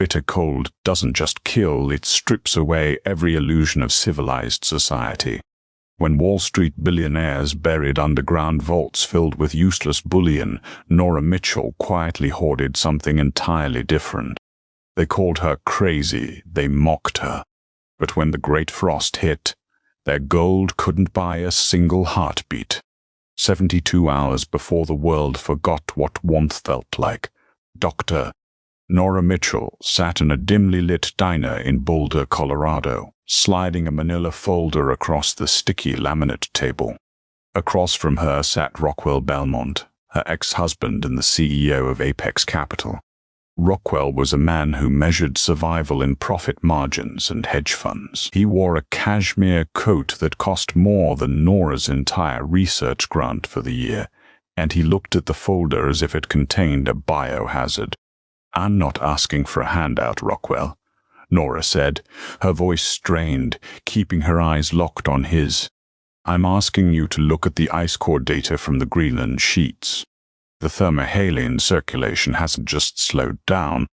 Bitter cold doesn't just kill, it strips away every illusion of civilized society. When Wall Street billionaires buried underground vaults filled with useless bullion, Nora Mitchell quietly hoarded something entirely different. They called her crazy, they mocked her. But when the Great Frost hit, their gold couldn't buy a single heartbeat. 72 hours before the world forgot what warmth felt like, Dr. Nora Mitchell sat in a dimly lit diner in Boulder, Colorado, sliding a manila folder across the sticky laminate table. Across from her sat Rockwell Belmont, her ex-husband and the CEO of Apex Capital. Rockwell was a man who measured survival in profit margins and hedge funds. He wore a cashmere coat that cost more than Nora's entire research grant for the year, and he looked at the folder as if it contained a biohazard. "I'm not asking for a handout, Rockwell," Nora said, her voice strained, keeping her eyes locked on his. "I'm asking you to look at the ice core data from the Greenland sheets. The thermohaline circulation hasn't just slowed down,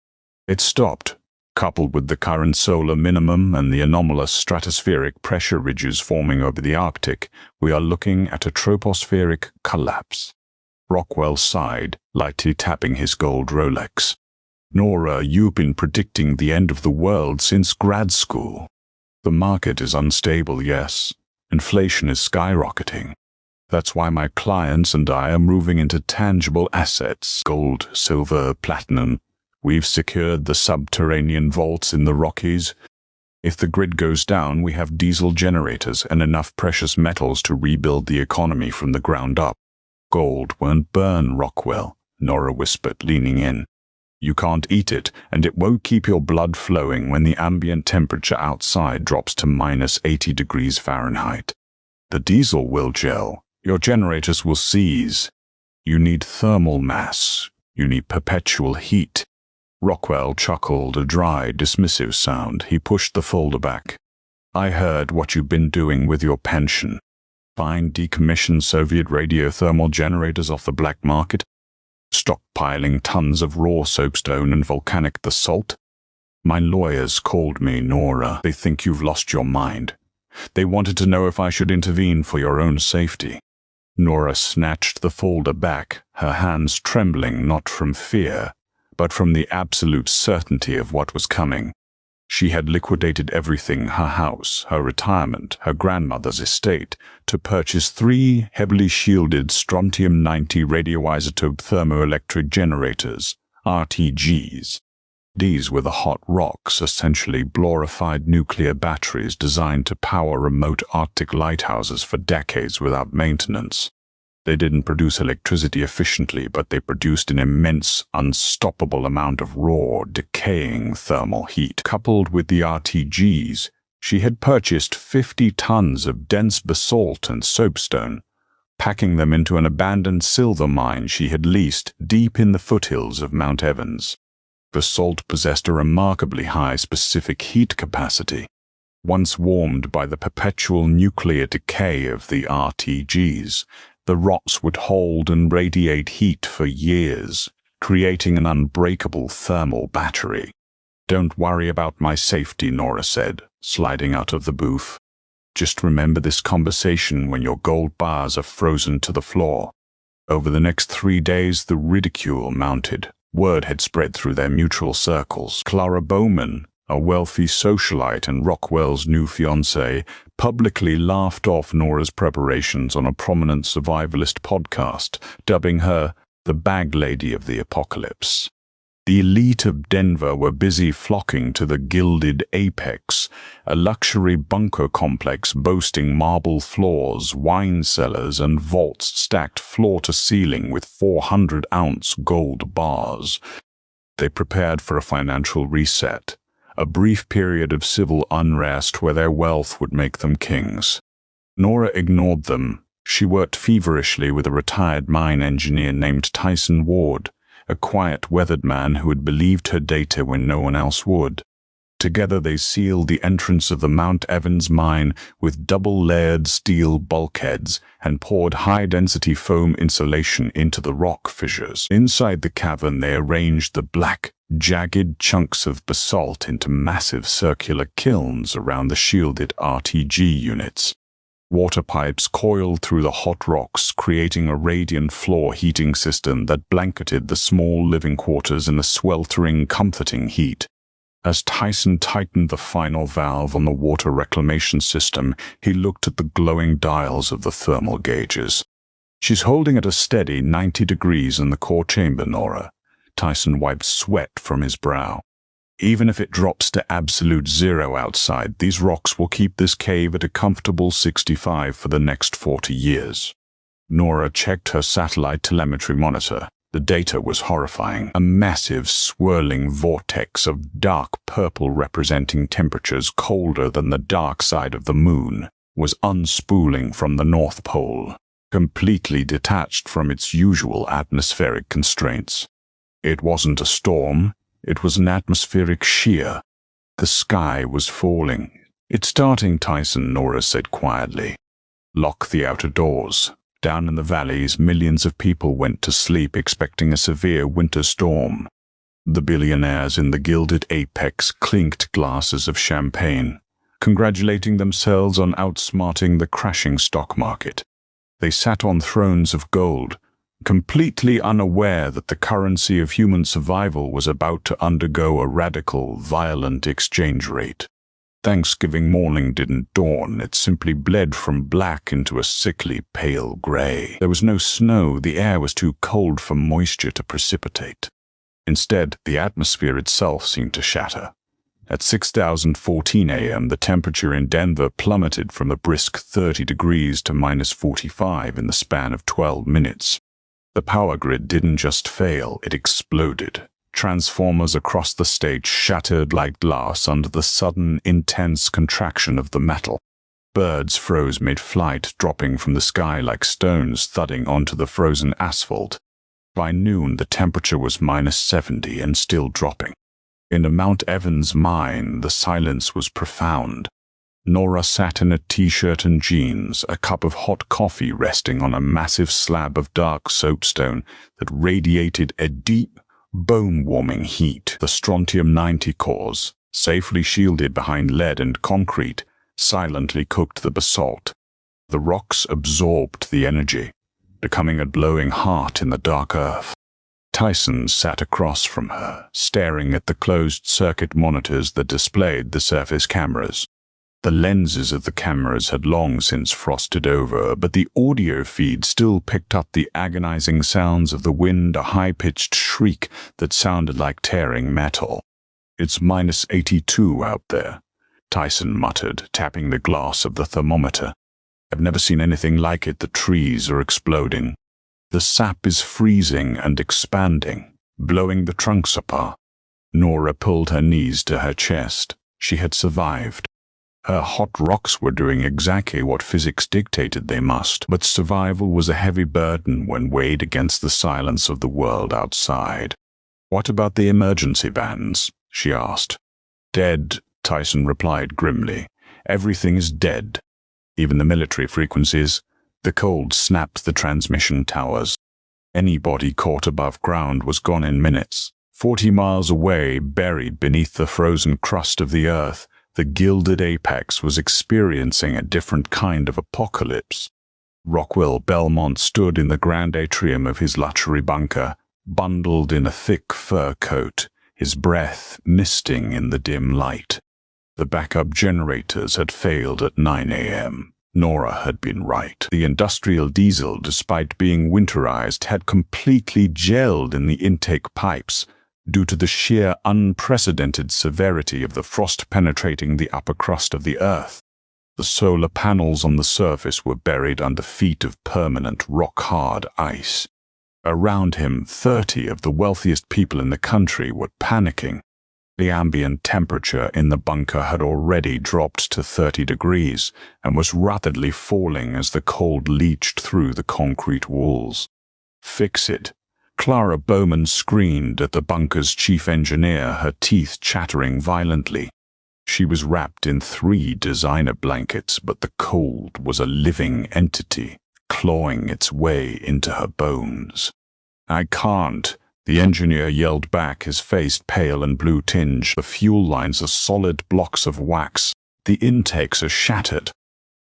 it's stopped. Coupled with the current solar minimum and the anomalous stratospheric pressure ridges forming over the Arctic, we are looking at a tropospheric collapse." Rockwell sighed, lightly tapping his gold Rolex. "Nora, you've been predicting the end of the world since grad school. The market is unstable, yes. Inflation is skyrocketing. That's why my clients and I are moving into tangible assets, gold, silver, platinum. We've secured the subterranean vaults in the Rockies. If the grid goes down, we have diesel generators and enough precious metals to rebuild the economy from the ground up." "Gold won't burn, Rockwell," Nora whispered, leaning in. "You can't eat it, and it won't keep your blood flowing when the ambient temperature outside drops to -80 degrees Fahrenheit. The diesel will gel. Your generators will seize. You need thermal mass. You need perpetual heat." Rockwell chuckled, a dry, dismissive sound. He pushed the folder back. "I heard what you've been doing with your pension. Buying decommissioned Soviet radiothermal generators off the black market? Stockpiling tons of raw soapstone and volcanic basalt? My lawyers called me, Nora. They think you've lost your mind. They wanted to know if I should intervene for your own safety." Nora snatched the folder back, her hands trembling not from fear, but from the absolute certainty of what was coming. She had liquidated everything, her house, her retirement, her grandmother's estate, to purchase 3 heavily shielded strontium-90 radioisotope thermoelectric generators, RTGs. These were the hot rocks, essentially glorified nuclear batteries designed to power remote Arctic lighthouses for decades without maintenance. They didn't produce electricity efficiently, but they produced an immense, unstoppable amount of raw, decaying thermal heat. Coupled with the RTGs, she had purchased 50 tons of dense basalt and soapstone, packing them into an abandoned silver mine she had leased deep in the foothills of Mount Evans. Basalt possessed a remarkably high specific heat capacity. Once warmed by the perpetual nuclear decay of the RTGs, the rocks would hold and radiate heat for years, creating an unbreakable thermal battery. "Don't worry about my safety," Nora said, sliding out of the booth. "Just remember this conversation when your gold bars are frozen to the floor." Over the next 3 days, the ridicule mounted. Word had spread through their mutual circles. Clara Bowman, a wealthy socialite and Rockwell's new fiancée, publicly laughed off Nora's preparations on a prominent survivalist podcast, dubbing her the bag lady of the apocalypse. The elite of Denver were busy flocking to the Gilded Apex, a luxury bunker complex boasting marble floors, wine cellars, and vaults stacked floor to ceiling with 400-ounce gold bars. They prepared for a financial reset, a brief period of civil unrest where their wealth would make them kings. Nora ignored them. She worked feverishly with a retired mine engineer named Tyson Ward, a quiet, weathered man who had believed her data when no one else would. Together they sealed the entrance of the Mount Evans mine with double-layered steel bulkheads and poured high-density foam insulation into the rock fissures. Inside the cavern they arranged the black, jagged chunks of basalt into massive circular kilns around the shielded RTG units. Water pipes coiled through the hot rocks, creating a radiant floor heating system that blanketed the small living quarters in a sweltering, comforting heat. As Tyson tightened the final valve on the water reclamation system, he looked at the glowing dials of the thermal gauges. "She's holding at a steady 90 degrees in the core chamber, Nora." Tyson wiped sweat from his brow. "Even if it drops to absolute zero outside, these rocks will keep this cave at a comfortable 65 for the next 40 years. Nora checked her satellite telemetry monitor. The data was horrifying. A massive, swirling vortex of dark purple representing temperatures colder than the dark side of the moon was unspooling from the North Pole, completely detached from its usual atmospheric constraints. It wasn't a storm, it was an atmospheric shear. The sky was falling. "It's starting, Tyson," Nora said quietly. "Lock the outer doors." Down in the valleys, millions of people went to sleep expecting a severe winter storm. The billionaires in the gilded apex clinked glasses of champagne, congratulating themselves on outsmarting the crashing stock market. They sat on thrones of gold, completely unaware that the currency of human survival was about to undergo a radical, violent exchange rate. Thanksgiving morning didn't dawn, it simply bled from black into a sickly pale gray. There was no snow, the air was too cold for moisture to precipitate. Instead, the atmosphere itself seemed to shatter. At 6:14 a.m., the temperature in Denver plummeted from a brisk 30 degrees to -45 in the span of 12 minutes. The power grid didn't just fail, it exploded. Transformers across the state shattered like glass under the sudden, intense contraction of the metal. Birds froze mid-flight, dropping from the sky like stones thudding onto the frozen asphalt. By noon, the temperature was -70 and still dropping. In the Mount Evans mine, the silence was profound. Nora sat in a t-shirt and jeans, a cup of hot coffee resting on a massive slab of dark soapstone that radiated a deep, bone-warming heat. The strontium-90 cores, safely shielded behind lead and concrete, silently cooked the basalt. The rocks absorbed the energy, becoming a glowing heart in the dark earth. Tyson sat across from her, staring at the closed-circuit monitors that displayed the surface cameras. The lenses of the cameras had long since frosted over, but the audio feed still picked up the agonizing sounds of the wind, a high-pitched shriek that sounded like tearing metal. "It's -82 out there," Tyson muttered, tapping the glass of the thermometer. "I've never seen anything like it. The trees are exploding. The sap is freezing and expanding, blowing the trunks apart." Nora pulled her knees to her chest. She had survived. Her hot rocks were doing exactly what physics dictated they must, but survival was a heavy burden when weighed against the silence of the world outside. "What about the emergency bands?" she asked. "Dead," Tyson replied grimly. "Everything is dead. Even the military frequencies." The cold snapped the transmission towers. Anybody caught above ground was gone in minutes. 40 miles away, buried beneath the frozen crust of the earth, the gilded apex was experiencing a different kind of apocalypse. Rockwell Belmont stood in the grand atrium of his luxury bunker, bundled in a thick fur coat, his breath misting in the dim light. The backup generators had failed at 9 a.m. Nora had been right. The industrial diesel, despite being winterized, had completely gelled in the intake pipes, due to the sheer unprecedented severity of the frost penetrating the upper crust of the earth. The solar panels on the surface were buried under feet of permanent rock-hard ice. Around him, 30 of the wealthiest people in the country were panicking. The ambient temperature in the bunker had already dropped to 30 degrees and was rapidly falling as the cold leached through the concrete walls. "Fix it." Clara Bowman screamed at the bunker's chief engineer, her teeth chattering violently. She was wrapped in 3 designer blankets, but the cold was a living entity, clawing its way into her bones. "I can't," the engineer yelled back, his face pale and blue-tinged. "The fuel lines are solid blocks of wax. The intakes are shattered.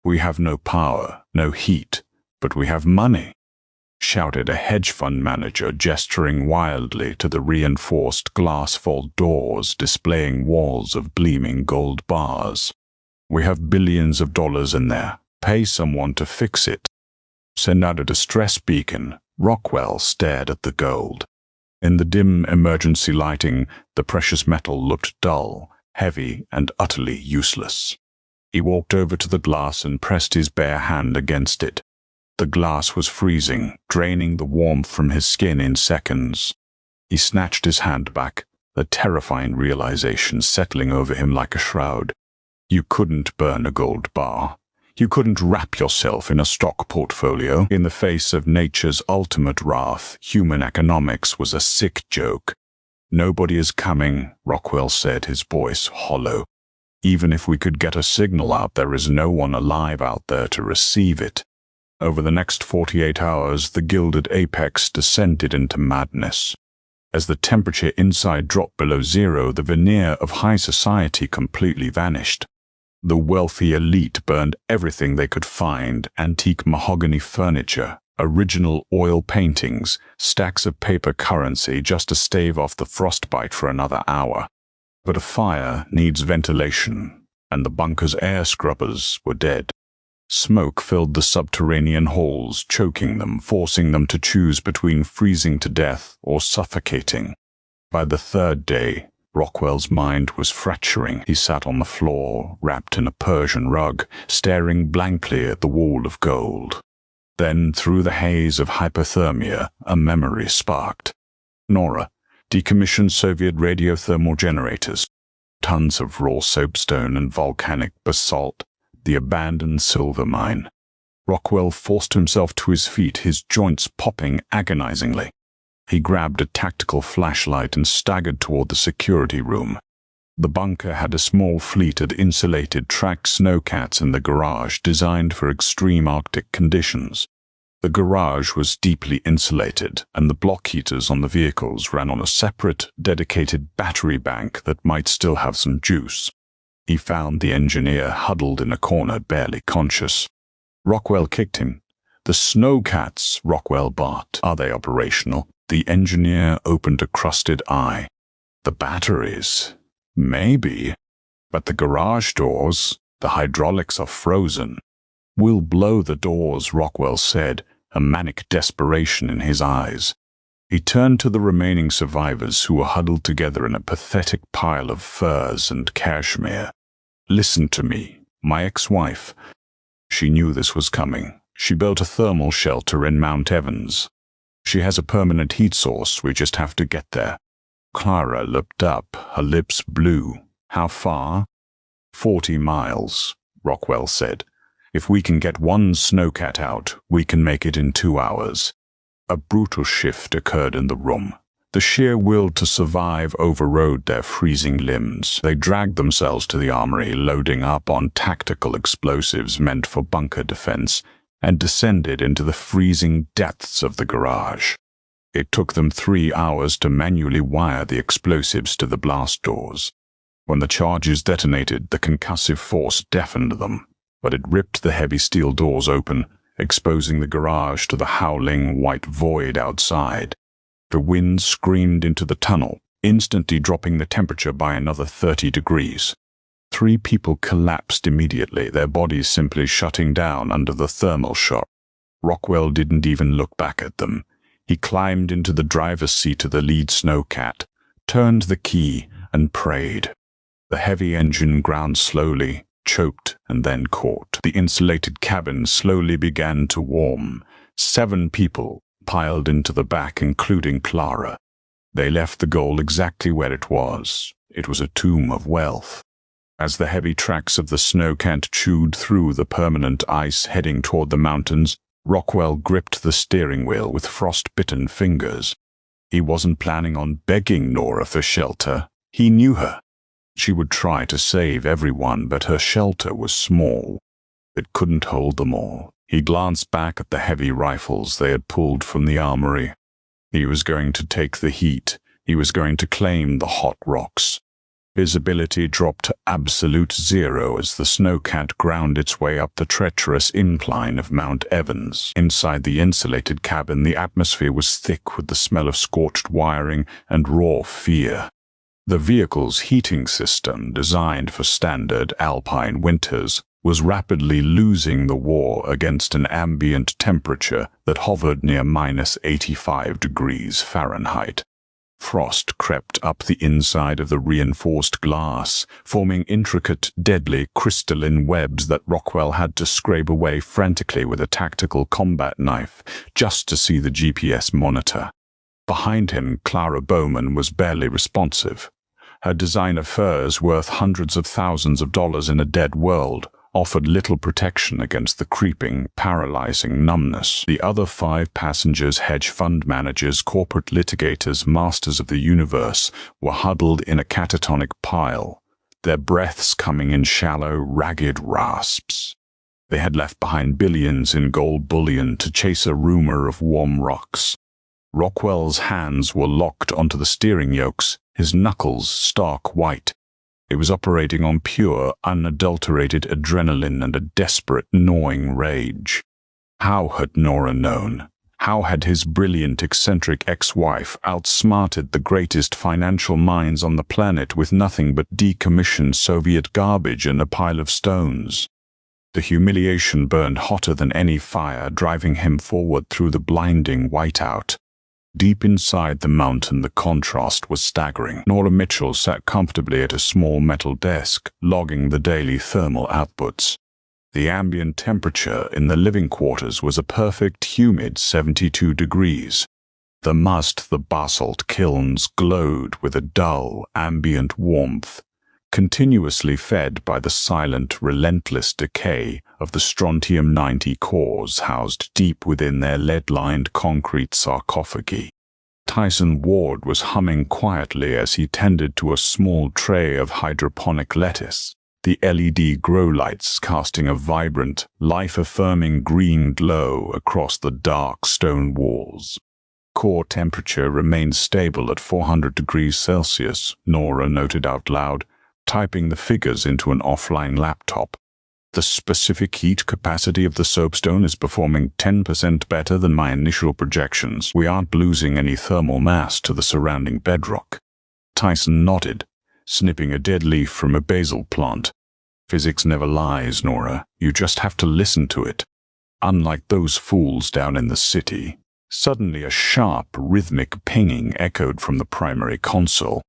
We have no power, no heat, but we have money," shouted a hedge fund manager, gesturing wildly to the reinforced glass vault doors displaying walls of gleaming gold bars. "We have billions of dollars in there. Pay someone to fix it. Send out a distress beacon." Rockwell stared at the gold. In the dim emergency lighting, the precious metal looked dull, heavy, and utterly useless. He walked over to the glass and pressed his bare hand against it. The glass was freezing, draining the warmth from his skin in seconds. He snatched his hand back, a terrifying realization settling over him like a shroud. You couldn't burn a gold bar. You couldn't wrap yourself in a stock portfolio. In the face of nature's ultimate wrath, human economics was a sick joke. "Nobody is coming," Rockwell said, his voice hollow. "Even if we could get a signal out, there is no one alive out there to receive it." Over the next 48 hours, the gilded apex descended into madness. As the temperature inside dropped below zero, the veneer of high society completely vanished. The wealthy elite burned everything they could find: antique mahogany furniture, original oil paintings, stacks of paper currency, just to stave off the frostbite for another hour. But a fire needs ventilation, and the bunker's air scrubbers were dead. Smoke filled the subterranean halls, choking them, forcing them to choose between freezing to death or suffocating. By the 3rd day, Rockwell's mind was fracturing. He sat on the floor, wrapped in a Persian rug, staring blankly at the wall of gold. Then, through the haze of hypothermia, a memory sparked. Nora, decommissioned Soviet radiothermal generators, tons of raw soapstone and volcanic basalt, the abandoned silver mine. Rockwell forced himself to his feet, his joints popping agonizingly. He grabbed a tactical flashlight and staggered toward the security room. The bunker had a small fleet of insulated tracked snowcats in the garage, designed for extreme Arctic conditions. The garage was deeply insulated, and the block heaters on the vehicles ran on a separate, dedicated battery bank that might still have some juice. He found the engineer huddled in a corner, barely conscious. Rockwell kicked him. "The snowcats," Rockwell barked. "Are they operational?" The engineer opened a crusted eye. "The batteries? Maybe. But the garage doors, the hydraulics are frozen." "We'll blow the doors," Rockwell said, a manic desperation in his eyes. He turned to the remaining survivors, who were huddled together in a pathetic pile of furs and cashmere. "Listen to me. My ex-wife. She knew this was coming. She built a thermal shelter in Mount Evans. She has a permanent heat source. We just have to get there." Clara looked up, her lips blue. "How far?" 40 miles, Rockwell said. "If we can get one snowcat out, we can make it in 2 hours." A brutal shift occurred in the room. The sheer will to survive overrode their freezing limbs. They dragged themselves to the armory, loading up on tactical explosives meant for bunker defense, and descended into the freezing depths of the garage. It took them 3 hours to manually wire the explosives to the blast doors. When the charges detonated, the concussive force deafened them, but it ripped the heavy steel doors open, exposing the garage to the howling white void outside. The wind screamed into the tunnel, instantly dropping the temperature by another 30 degrees. 3 people collapsed immediately, their bodies simply shutting down under the thermal shock. Rockwell didn't even look back at them. He climbed into the driver's seat of the lead snowcat, turned the key, and prayed. The heavy engine ground slowly, choked, and then caught. The insulated cabin slowly began to warm. 7 people piled into the back, including Clara. They left the goal exactly where it was. It was a tomb of wealth. As the heavy tracks of the snowcat chewed through the permanent ice heading toward the mountains, Rockwell gripped the steering wheel with frost-bitten fingers. He wasn't planning on begging Nora for shelter. He knew her. She would try to save everyone, but her shelter was small. It couldn't hold them all. He glanced back at the heavy rifles they had pulled from the armory. He was going to take the heat. He was going to claim the hot rocks. Visibility dropped to absolute zero as the snowcat ground its way up the treacherous incline of Mount Evans. Inside the insulated cabin, the atmosphere was thick with the smell of scorched wiring and raw fear. The vehicle's heating system, designed for standard alpine winters, was rapidly losing the war against an ambient temperature that hovered near -85 degrees Fahrenheit. Frost crept up the inside of the reinforced glass, forming intricate, deadly crystalline webs that Rockwell had to scrape away frantically with a tactical combat knife just to see the GPS monitor. Behind him, Clara Bowman was barely responsive. Her designer furs, worth hundreds of thousands of dollars in a dead world, offered little protection against the creeping, paralyzing numbness. The other 5 passengers, hedge fund managers, corporate litigators, masters of the universe, were huddled in a catatonic pile, their breaths coming in shallow, ragged rasps. They had left behind billions in gold bullion to chase a rumor of warm rocks. Rockwell's hands were locked onto the steering yokes, his knuckles stark white. It was operating on pure, unadulterated adrenaline and a desperate, gnawing rage. How had Nora known? How had his brilliant, eccentric ex-wife outsmarted the greatest financial minds on the planet with nothing but decommissioned Soviet garbage and a pile of stones? The humiliation burned hotter than any fire, driving him forward through the blinding whiteout. Deep inside the mountain, the contrast was staggering. Nora Mitchell sat comfortably at a small metal desk, logging the daily thermal outputs. The ambient temperature in the living quarters was a perfect, humid 72 degrees. The basalt kilns glowed with a dull, ambient warmth, continuously fed by the silent, relentless decay of the strontium-90 cores housed deep within their lead-lined concrete sarcophagi. Tyson Ward was humming quietly as he tended to a small tray of hydroponic lettuce, the LED grow lights casting a vibrant, life-affirming green glow across the dark stone walls. Core temperature remained stable at 400 degrees Celsius, Nora noted out loud, typing the figures into an offline laptop. The specific heat capacity of the soapstone is performing 10% better than my initial projections. We aren't losing any thermal mass to the surrounding bedrock. Tyson nodded, snipping a dead leaf from a basil plant. Physics never lies, Nora. You just have to listen to it. Unlike those fools down in the city. Suddenly a sharp, rhythmic pinging echoed from the primary console.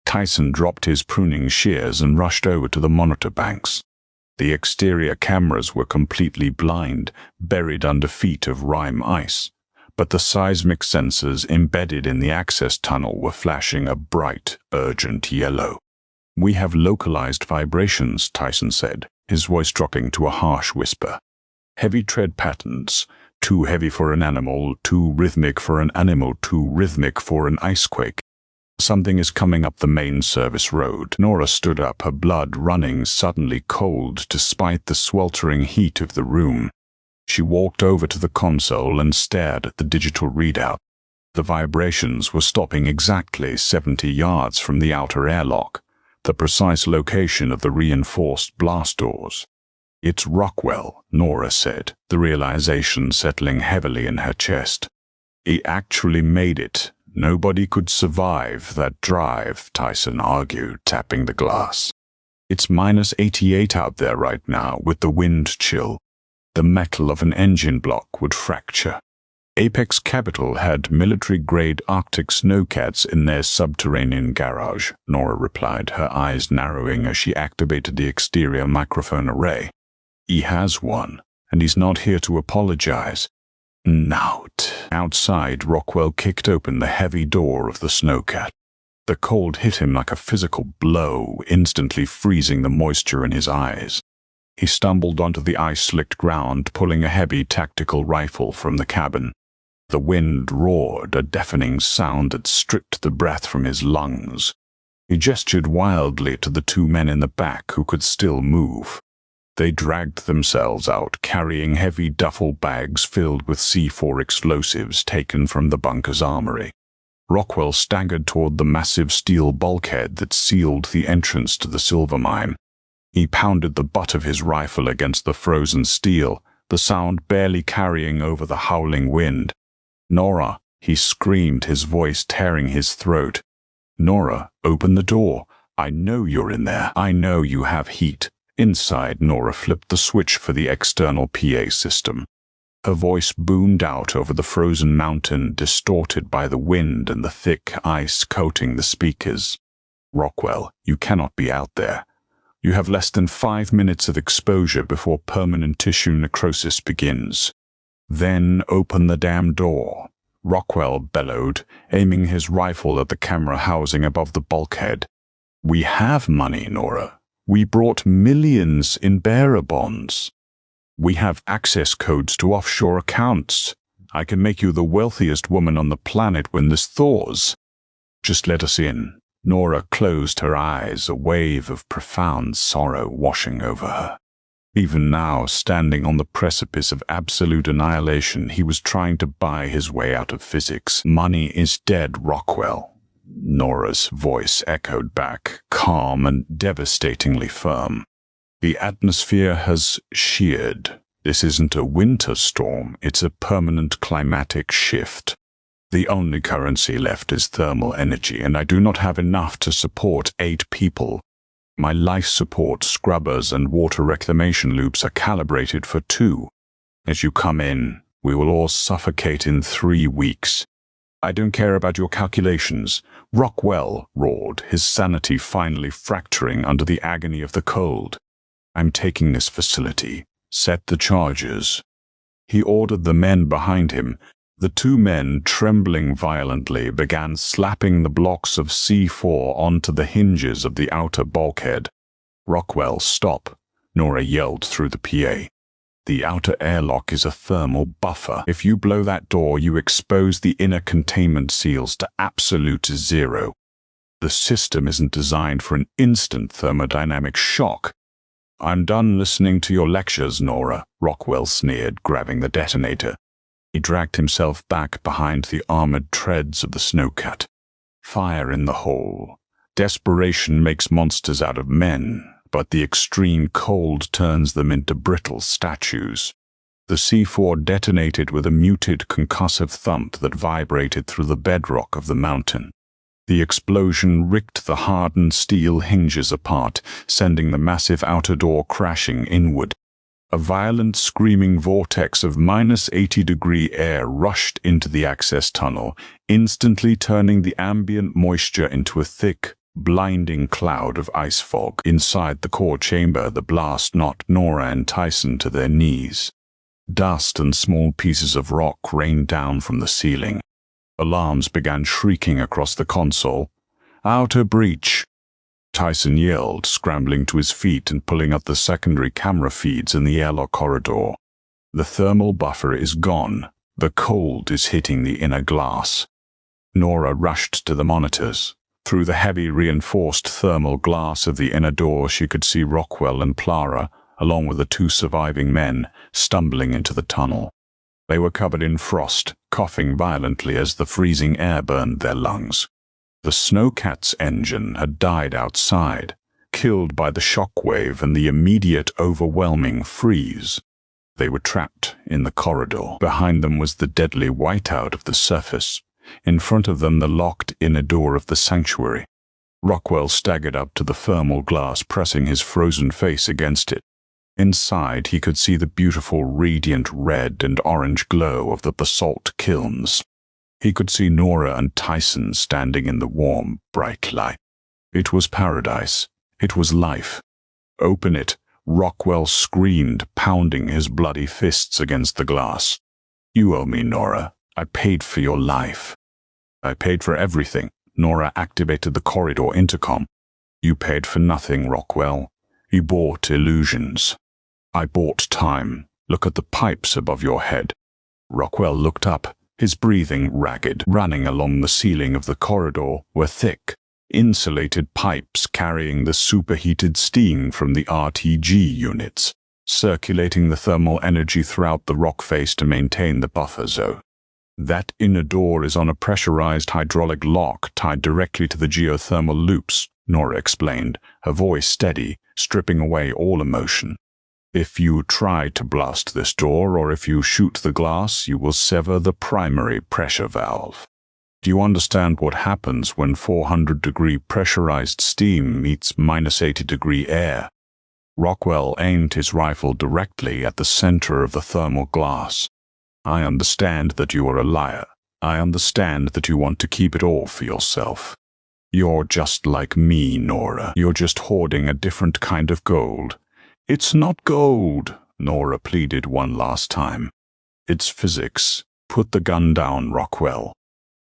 Tyson dropped his pruning shears and rushed over to the monitor banks. The exterior cameras were completely blind, buried under feet of rime ice, but the seismic sensors embedded in the access tunnel were flashing a bright, urgent yellow. "We have localized vibrations," Tyson said, his voice dropping to a harsh whisper. "Heavy tread patterns, too heavy for an animal, too rhythmic for an animal, too rhythmic for an icequake. Something is coming up the main service road." Nora stood up, her blood running suddenly cold despite the sweltering heat of the room. She walked over to the console and stared at the digital readout. The vibrations were stopping exactly 70 yards from the outer airlock, the precise location of the reinforced blast doors. "It's Rockwell," Nora said, the realization settling heavily in her chest. "He actually made it. Nobody could survive that drive," Tyson argued, tapping the glass. "It's -88 out there right now with the wind chill. The metal of an engine block would fracture." Apex Capital had military-grade Arctic snowcats in their subterranean garage, Nora replied, her eyes narrowing as she activated the exterior microphone array. "He has one, and he's not here to apologize." Nout. Outside, Rockwell kicked open the heavy door of the snowcat. The cold hit him like a physical blow, instantly freezing the moisture in his eyes. He stumbled onto the ice-slicked ground, pulling a heavy tactical rifle from the cabin. The wind roared, a deafening sound that stripped the breath from his lungs. He gestured wildly to the two men in the back who could still move. They dragged themselves out, carrying heavy duffel bags filled with C4 explosives taken from the bunker's armory. Rockwell staggered toward the massive steel bulkhead that sealed the entrance to the silver mine. He pounded the butt of his rifle against the frozen steel, the sound barely carrying over the howling wind. "Nora!" he screamed, his voice tearing his throat. "Nora, open the door. I know you're in there. I know you have heat." Inside, Nora flipped the switch for the external PA system. Her voice boomed out over the frozen mountain, distorted by the wind and the thick ice coating the speakers. "Rockwell, you cannot be out there. You have less than 5 minutes of exposure before permanent tissue necrosis begins. Then open the damn door," Rockwell bellowed, aiming his rifle at the camera housing above the bulkhead. "We have money, Nora. We brought millions in bearer bonds. We have access codes to offshore accounts. I can make you the wealthiest woman on the planet when this thaws. Just let us in." Nora closed her eyes, a wave of profound sorrow washing over her. Even now, standing on the precipice of absolute annihilation, he was trying to buy his way out of physics. "Money is dead, Rockwell." Nora's voice echoed back, calm and devastatingly firm. "The atmosphere has sheared. This isn't a winter storm, it's a permanent climatic shift. The only currency left is thermal energy, and I do not have enough to support 8 people. My life support scrubbers and water reclamation loops are calibrated for 2. As you come in, we will all suffocate in 3 weeks. I don't care about your calculations," Rockwell roared, his sanity finally fracturing under the agony of the cold. "I'm taking this facility. Set the charges." He ordered the men behind him. The 2 men, trembling violently, began slapping the blocks of C4 onto the hinges of the outer bulkhead. "Rockwell, stop," Nora yelled through the PA. "The outer airlock is a thermal buffer. If you blow that door, you expose the inner containment seals to absolute zero. The system isn't designed for an instant thermodynamic shock." "I'm done listening to your lectures, Nora," Rockwell sneered, grabbing the detonator. He dragged himself back behind the armored treads of the snowcat. "Fire in the hole. Desperation makes monsters out of men, but the extreme cold turns them into brittle statues." The C4 detonated with a muted concussive thump that vibrated through the bedrock of the mountain. The explosion ripped the hardened steel hinges apart, sending the massive outer door crashing inward. A violent screaming vortex of -80-degree air rushed into the access tunnel, instantly turning the ambient moisture into a thick, blinding cloud of ice fog. Inside the core chamber, the blast knocked Nora and Tyson to their knees. Dust and small pieces of rock rained down from the ceiling. Alarms began shrieking across the console. "Outer breach!" Tyson yelled, scrambling to his feet and pulling up the secondary camera feeds in the airlock corridor. "The thermal buffer is gone. The cold is hitting the inner glass." Nora rushed to the monitors. Through the heavy reinforced thermal glass of the inner door, she could see Rockwell and Clara, along with the 2 surviving men, stumbling into the tunnel. They were covered in frost, coughing violently as the freezing air burned their lungs. The snowcat's engine had died outside, killed by the shockwave and the immediate overwhelming freeze. They were trapped in the corridor. Behind them was the deadly whiteout of the surface. In front of them, the locked inner door of the sanctuary. Rockwell staggered up to the thermal glass, pressing his frozen face against it. Inside, he could see the beautiful, radiant red and orange glow of the basalt kilns. He could see Nora and Tyson standing in the warm, bright light. It was paradise. It was life. "Open it," Rockwell screamed, pounding his bloody fists against the glass. "You owe me, Nora. I paid for your life." "I paid for everything." Nora activated the corridor intercom. "You paid for nothing, Rockwell. You bought illusions." "I bought time. Look at the pipes above your head." Rockwell looked up. His breathing ragged. Running along the ceiling of the corridor were thick, insulated pipes carrying the superheated steam from the RTG units, circulating the thermal energy throughout the rock face to maintain the buffer zone. That inner door is on a pressurized hydraulic lock tied directly to the geothermal loops, Nora explained, her voice steady, stripping away all emotion. If you try to blast this door or if you shoot the glass, you will sever the primary pressure valve. Do you understand what happens when 400-degree pressurized steam meets -80-degree air? Rockwell aimed his rifle directly at the center of the thermal glass. I understand that you are a liar. I understand that you want to keep it all for yourself. You're just like me, Nora. You're just hoarding a different kind of gold. It's not gold, Nora pleaded one last time. It's physics. Put the gun down, Rockwell.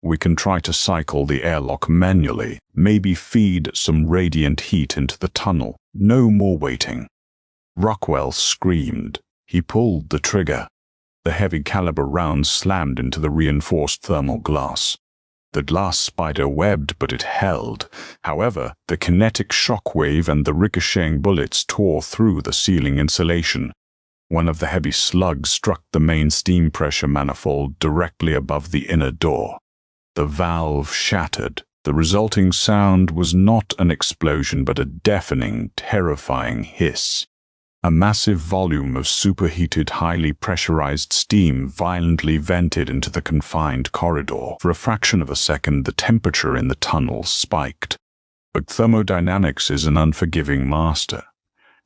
We can try to cycle the airlock manually, maybe feed some radiant heat into the tunnel. No more waiting. Rockwell screamed. He pulled the trigger. The heavy caliber round slammed into the reinforced thermal glass. The glass spider webbed, but it held. However, the kinetic shockwave and the ricocheting bullets tore through the ceiling insulation. One of the heavy slugs struck the main steam pressure manifold directly above the inner door. The valve shattered. The resulting sound was not an explosion, but a deafening, terrifying hiss. A massive volume of superheated, highly pressurized steam violently vented into the confined corridor. For a fraction of a second, the temperature in the tunnel spiked. But thermodynamics is an unforgiving master.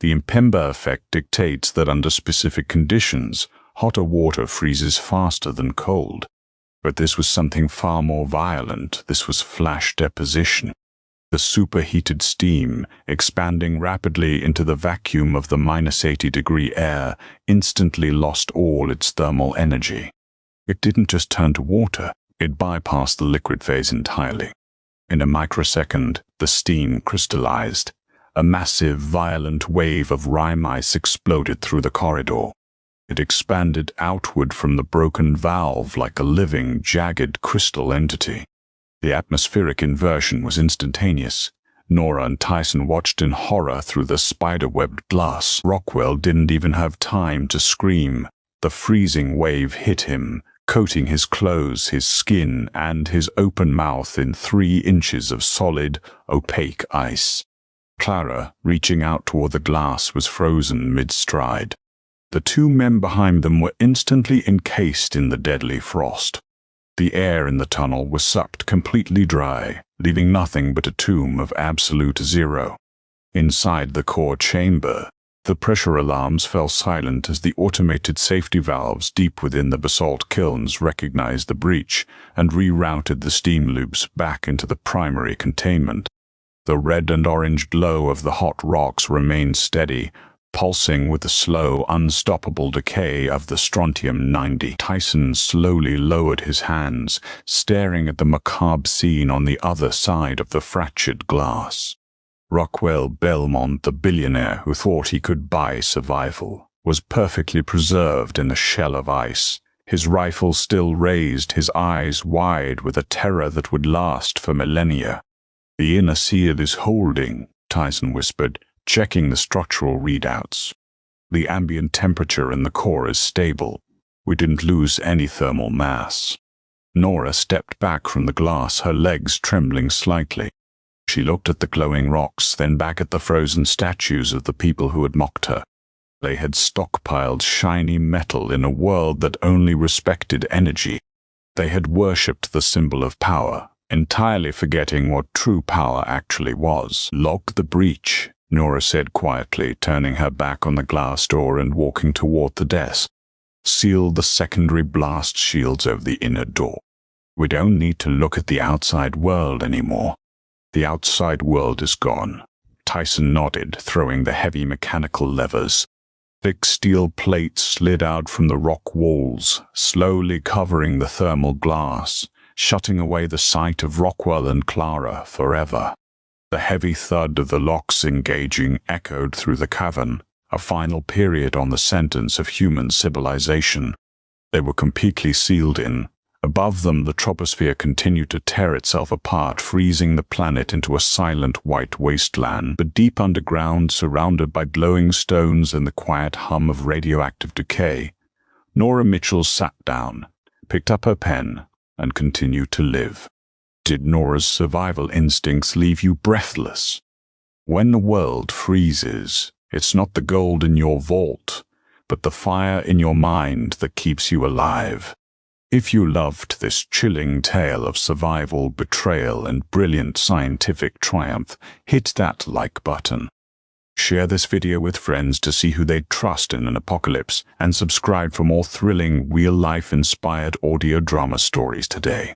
The Mpemba effect dictates that under specific conditions, hotter water freezes faster than cold. But this was something far more violent. This was flash deposition. The superheated steam, expanding rapidly into the vacuum of the -80-degree air, instantly lost all its thermal energy. It didn't just turn to water, it bypassed the liquid phase entirely. In a microsecond, the steam crystallized. A massive, violent wave of rime ice exploded through the corridor. It expanded outward from the broken valve like a living, jagged crystal entity. The atmospheric inversion was instantaneous. Nora and Tyson watched in horror through the spider-webbed glass. Rockwell didn't even have time to scream. The freezing wave hit him, coating his clothes, his skin, and his open mouth in 3 inches of solid, opaque ice. Clara, reaching out toward the glass, was frozen mid-stride. The 2 men behind them were instantly encased in the deadly frost. The air in the tunnel was sucked completely dry, leaving nothing but a tomb of absolute zero. Inside the core chamber, the pressure alarms fell silent as the automated safety valves deep within the basalt kilns recognized the breach and rerouted the steam loops back into the primary containment. The red and orange glow of the hot rocks remained steady, pulsing with the slow, unstoppable decay of the strontium-90. Tyson slowly lowered his hands, staring at the macabre scene on the other side of the fractured glass. Rockwell Belmont, the billionaire who thought he could buy survival, was perfectly preserved in a shell of ice, his rifle still raised, his eyes wide with a terror that would last for millennia. "The inner seal is holding," Tyson whispered, checking the structural readouts. "The ambient temperature in the core is stable. We didn't lose any thermal mass." Nora stepped back from the glass, her legs trembling slightly. She looked at the glowing rocks, then back at the frozen statues of the people who had mocked her. They had stockpiled shiny metal in a world that only respected energy. They had worshipped the symbol of power, entirely forgetting what true power actually was. "Lock the breach," Nora said quietly, turning her back on the glass door and walking toward the desk. "Seal the secondary blast shields over the inner door. We don't need to look at the outside world anymore." "The outside world is gone." Tyson nodded, throwing the heavy mechanical levers. Thick steel plates slid out from the rock walls, slowly covering the thermal glass, shutting away the sight of Rockwell and Clara forever. The heavy thud of the locks engaging echoed through the cavern, a final period on the sentence of human civilization. They were completely sealed in, Above them, the troposphere continued to tear itself apart, freezing the planet into a silent white wasteland. But deep underground, surrounded by glowing stones and the quiet hum of radioactive decay, Nora Mitchell sat down, picked up her pen, and continued to live. Did Nora's survival instincts leave you breathless? When the world freezes, it's not the gold in your vault, but the fire in your mind that keeps you alive. If you loved this chilling tale of survival, betrayal, and brilliant scientific triumph, hit that like button. Share this video with friends to see who they'd trust in an apocalypse, and subscribe for more thrilling, real-life inspired audio drama stories today.